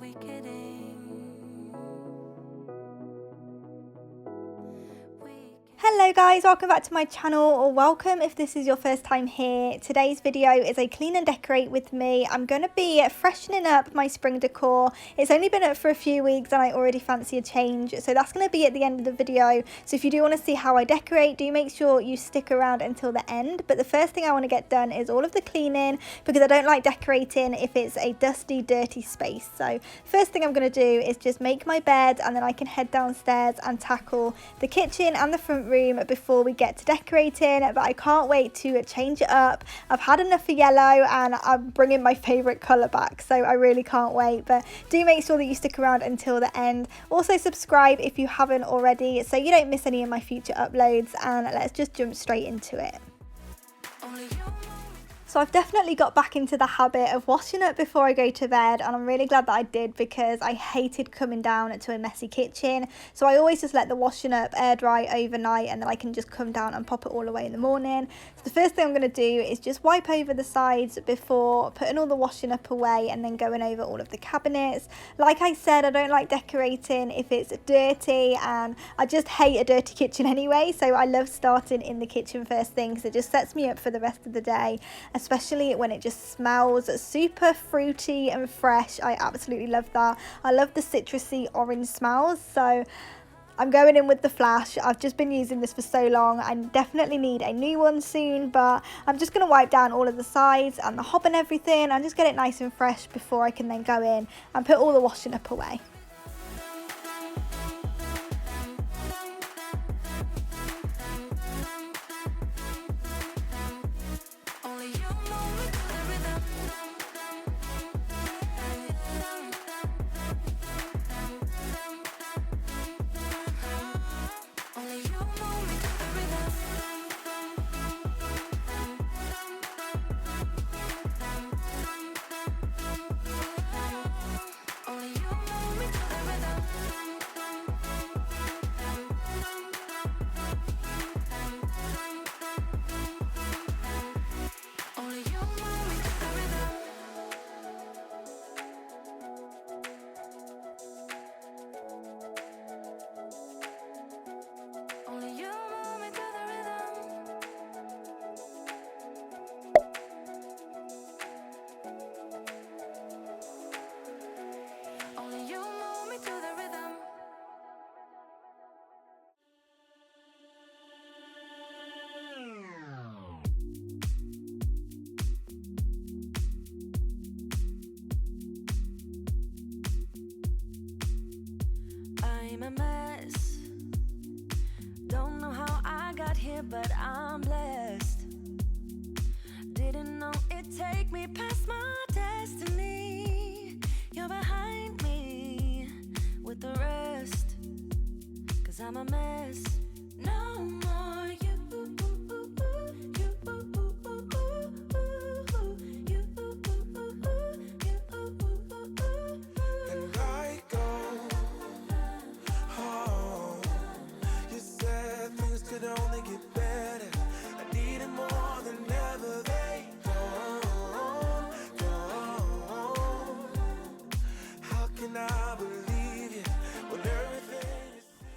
we kidding? Hello guys, welcome back to my channel, or welcome if this is your first time here. Today's video is a clean and decorate with me. I'm going to be freshening up my spring decor. It's only been up for a few weeks and I already fancy a change, so that's going to be at the end of the video. So if you do want to see how I decorate, do make sure you stick around until the end. But the first thing I want to get done is all of the cleaning, because I don't like decorating if it's a dusty, dirty space. So first thing I'm going to do is just make my bed, and then I can head downstairs and tackle the kitchen and the front room before we get to decorating. But I can't wait to change it up. I've had enough of yellow and I'm bringing my favorite color back, so I really can't wait. But do make sure that you stick around until the end. Also subscribe if you haven't already, so you don't miss any of my future uploads, and let's just jump straight into it. So I've definitely got back into the habit of washing up before I go to bed, and I'm really glad that I did, because I hated coming down to a messy kitchen. So I always just let the washing up air dry overnight, and then I can just come down and pop it all away in the morning. So the first thing I'm going to do is just wipe over the sides before putting all the washing up away, and then going over all of the cabinets. Like I said, I don't like decorating if it's dirty, and I just hate a dirty kitchen anyway. So I love starting in the kitchen first thing, because it just sets me up for the rest of the day, especially when it just smells super fruity and fresh. I absolutely love that. I love the citrusy orange smells. So I'm going in with the Flash. I've just been using this for so long. I definitely need a new one soon, but I'm just going to wipe down all of the sides and the hob and everything, and just get it nice and fresh before I can then go in and put all the washing up away. I'm a mess. Don't know how I got here, but I'm blessed. Didn't know it'd take me past my destiny. You're behind me with the rest, 'cause I'm a mess. No more you.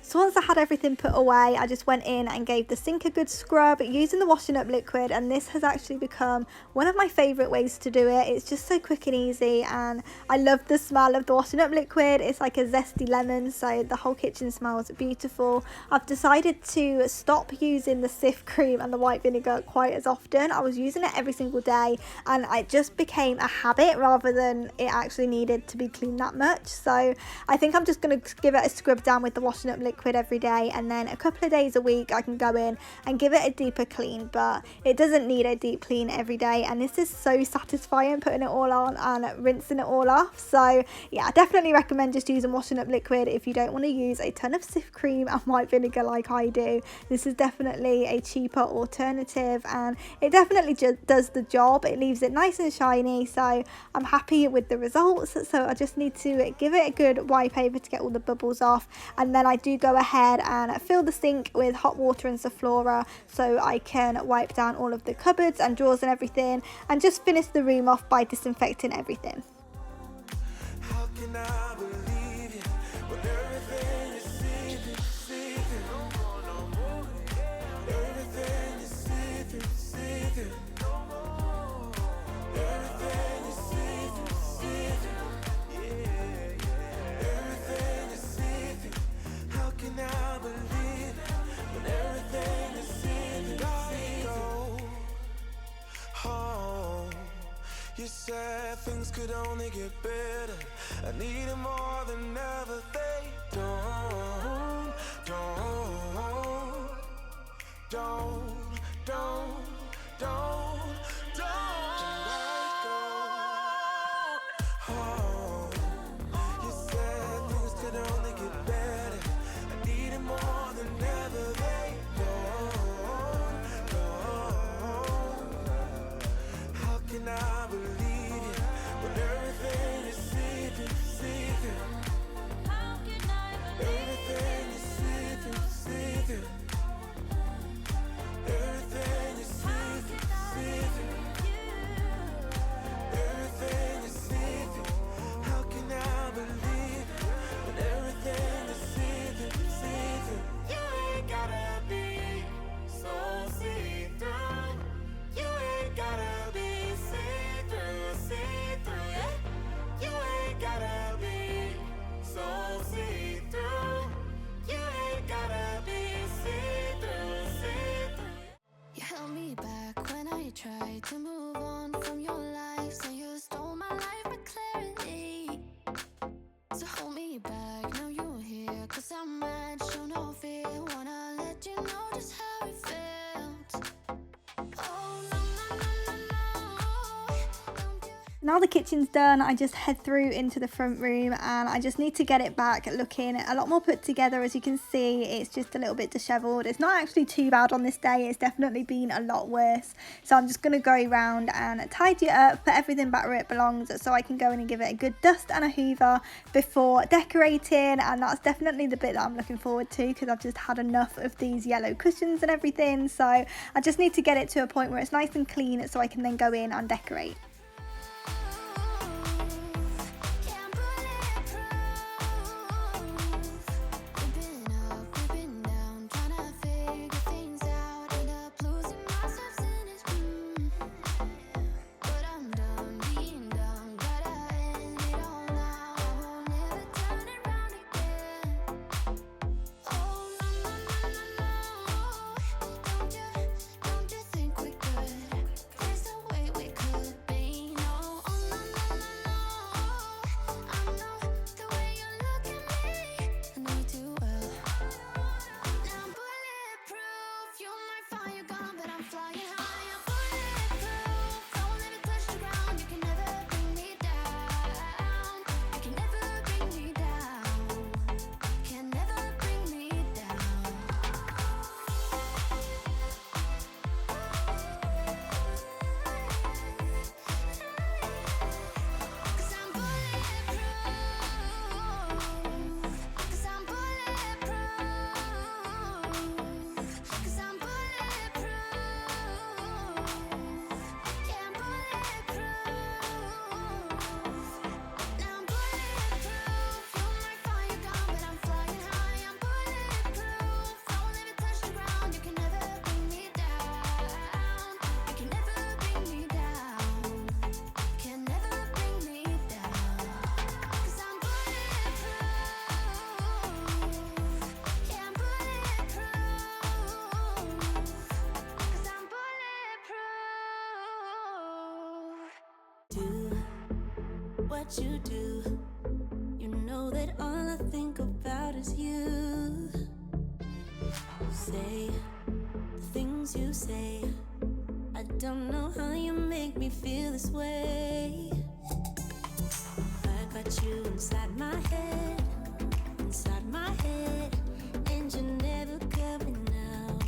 So once I had everything put away, I just went in and gave the sink a good scrub using the washing up liquid, and this has actually become one of my favourite ways to do it. It's just so quick and easy, and I love the smell of the washing up liquid. It's like a zesty lemon, so the whole kitchen smells beautiful. I've decided to stop using the Cif cream and the white vinegar quite as often. I was using it every single day, and it just became a habit rather than it actually needed to be cleaned that much. So I think I'm just going to give it a scrub down with the washing up liquid every day, and then a couple of days a week I can go in and give it a deeper clean. But it doesn't need a deep clean every day, and this is so satisfying, putting it all on and rinsing it all off. So yeah, I definitely recommend just using washing up liquid if you don't want to use a ton of Cif cream and white vinegar like I do. This is definitely a cheaper alternative, and it definitely just does the job. It leaves it nice and shiny, so I'm happy with the results. So I just need to give it a good wipe over to get all the bubbles off, and then I do go ahead and fill the sink with hot water and Zaflora so I can wipe down all of the cupboards and drawers and everything, and just finish the room off by disinfecting everything. can I believe you when everything is see-through, see-through? Everything is see-through, see-through. Everything is see-through, see-through. Yeah. Everything is see-through. How can I believe it when everything is see-through, see-through? Oh, you said things could only get better. I need it more than ever. They don't, oh, you said things could only get better. I need it more than ever. They don't. How can I believe you when everything is see-through, see-through? Everything is see-through, see-through. Everything is see-through, see-through. Everything is see-through. How can I believe it when everything is see-through, see-through? You ain't gotta be so see-through. You ain't gotta be see-through, see-through, yeah. You ain't gotta be so see-through. You ain't gotta be see-through, see-through. You held me back when I tried to move on from your life. So you stole my life with clarity. So hold me back, now you're here. Cause I'm mad, show no fear. Wanna let you know just how it felt. Oh, no, no, no, no, no. Don't you... Now the kitchen's done, I just head through into the front room and I just need to get it back looking a lot more put together. As you can see, it's just a little bit dishevelled. It's not actually too bad on this day, it's definitely been a lot worse. So I'm just going to go around and tidy it up, put everything back where it belongs so I can go in and give it a good dust and a hoover before decorating. And that's definitely the bit that I'm looking forward to because I've just had enough of these yellow cushions and everything. So I just need to get it to a point where it's nice and clean so I can then go in and decorate. What you do, you know that all I think about is you. Say the things you say, I don't know how you make me feel this way. I got you inside my head, and you're never coming out.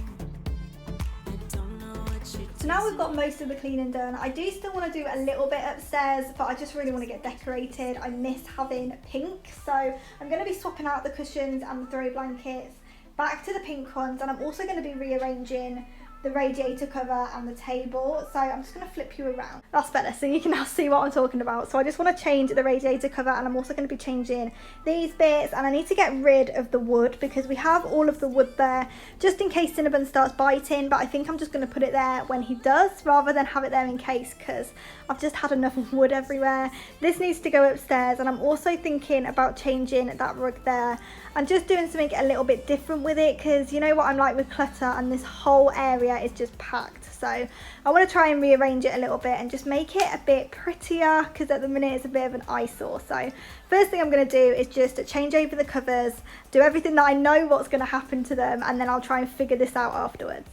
I don't know what you do. So now we've got most of the cleaning done. I do still want to do a little bit upstairs, but I just really want to get decorated. I miss having pink, so I'm going to be swapping out the cushions and the throw blankets back to the pink ones, and I'm also going to be rearranging the radiator cover and the table. So I'm just going to flip you around. That's better, so you can now see what I'm talking about. So I just want to change the radiator cover, and I'm also going to be changing these bits, and I need to get rid of the wood because we have all of the wood there just in case Cinnabon starts biting, but I think I'm just going to put it there when he does rather than have it there in case, because I've just had enough wood everywhere. This needs to go upstairs, and I'm also thinking about changing that rug there and just doing something a little bit different with it, because you know what I'm like with clutter, and this whole area is just packed. So I want to try and rearrange it a little bit and just make it a bit prettier, because at the minute it's a bit of an eyesore. So first thing I'm going to do is just change over the covers, do everything that I know what's going to happen to them, and then I'll try and figure this out afterwards.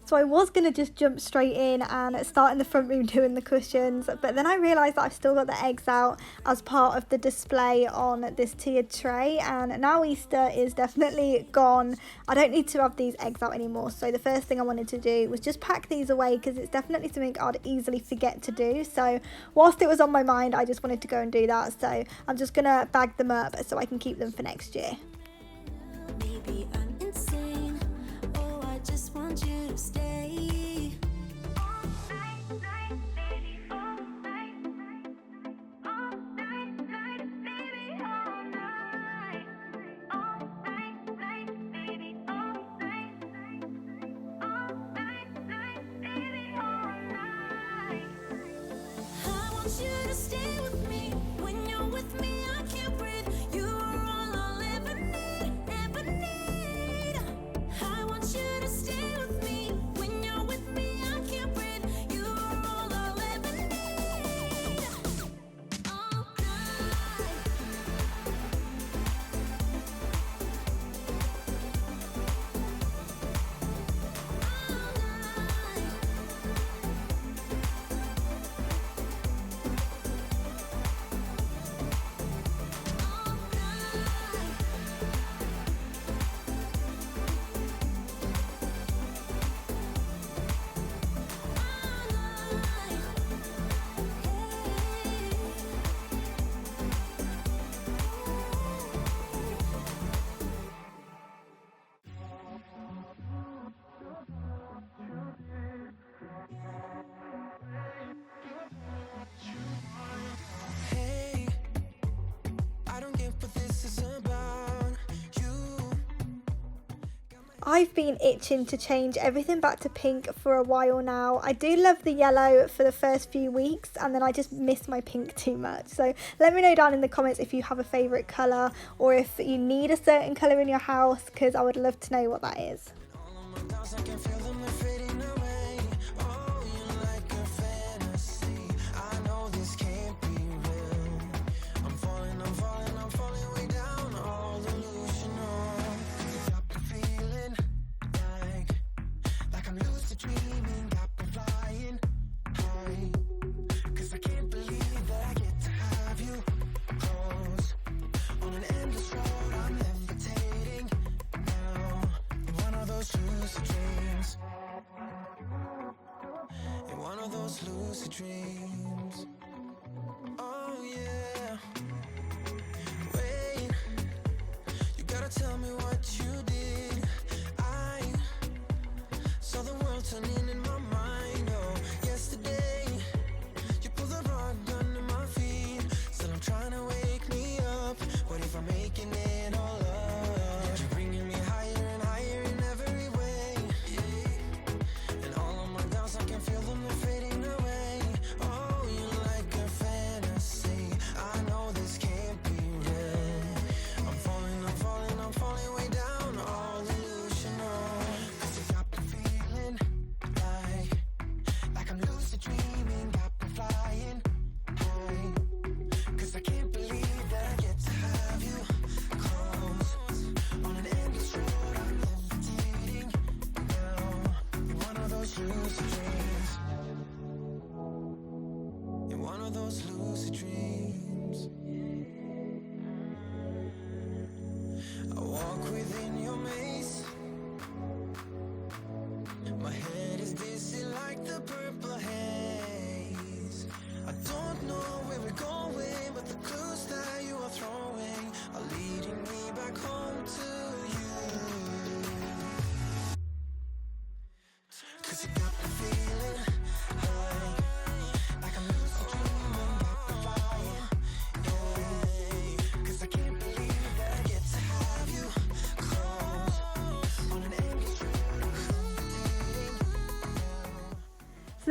So I was going to just jump straight in and start in the front room doing the cushions, but then I realised that I've still got the eggs out as part of the display on this tiered tray, and now Easter is definitely gone. I don't need to have these eggs out anymore, so the first thing I wanted to do was just pack these away, because it's definitely something I'd easily forget to do. So whilst it was on my mind, I just wanted to go and do that. So I'm just going to bag them up so I can keep them for next year. Maybe I'm insane. Oh, I just want you to stay. You to stay with me. When you're with me, I can't breathe. You are all I'll ever need, ever need. I want you to stay with me. When you're with me, I can't breathe. You are all I'll ever need. All night. Hey, I don't get what this is about. You I've been itching to change everything back to pink for a while now. I do love the yellow for the first few weeks, and then I just miss my pink too much. So let me know down in the comments if you have a favourite colour, or if you need a certain colour in your house, because I would love to know what that is. all of my doubts, I can feel them, they're fading away. Oh, you're like a fantasy. I know this can't be real. I'm falling way down, all delusional. Got me feeling like I'm lucid dreaming, got me flying high. 'Cause I can't believe that I get to have you close. On an endless road, I'm levitating now. In one of those lucid dreams. In one of those lucid dreams. Oh yeah. Wait, you gotta tell me what you did. I saw the world turning in my mind. Oh, yesterday you pulled the rug under my feet. Said I'm trying to wake me up. What if I'm making it all up? You're bringing me higher and higher in every way. And all of my doubts, I can feel them, they're fading away. Oh,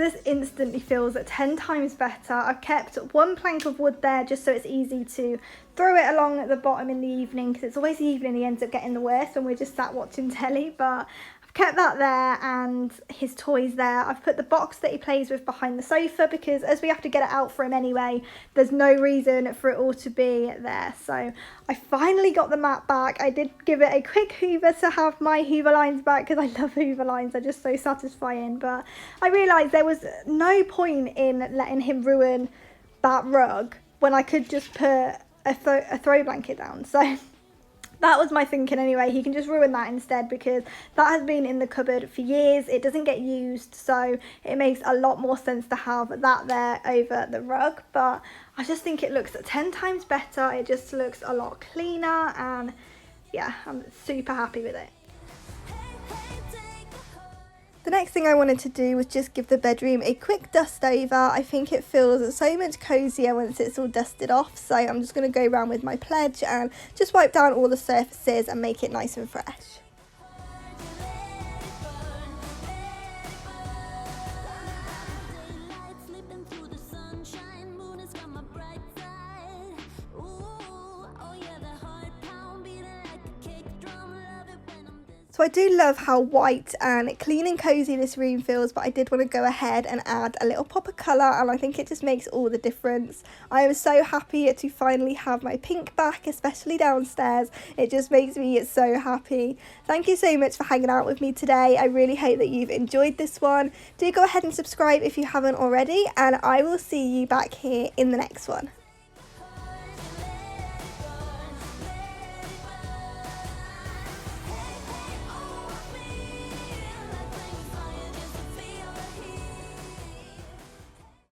this instantly feels 10 times better. I've kept one plank of wood there just so it's easy to throw it along at the bottom in the evening, because it's always the evening he ends up getting the worst when we're just sat watching telly. But I've kept that there and his toys there. I've put the box that he plays with behind the sofa, because as we have to get it out for him anyway, there's no reason for it all to be there. So I finally got the mat back. I did give it a quick hoover to have my hoover lines back, because I love hoover lines, they're just so satisfying. But I realised there was no point in letting him ruin that rug when I could just put a throw blanket down. So that was my thinking anyway. He can just ruin that instead, because that has been in the cupboard for years. It doesn't get used, so it makes a lot more sense to have that there over the rug. But I just think it looks 10 times better. It just looks a lot cleaner, and yeah, I'm super happy with it. The next thing I wanted to do was just give the bedroom a quick dust over. I think it feels so much cozier once it's all dusted off. So I'm just going to go around with my Pledge and just wipe down all the surfaces and make it nice and fresh. So I do love how white and clean and cozy this room feels, but I did want to go ahead and add a little pop of colour, and I think it just makes all the difference. I am so happy to finally have my pink back, especially downstairs. It just makes me so happy. Thank you so much for hanging out with me today. I really hope that you've enjoyed this one. Do go ahead and subscribe if you haven't already, and I will see you back here in the next one.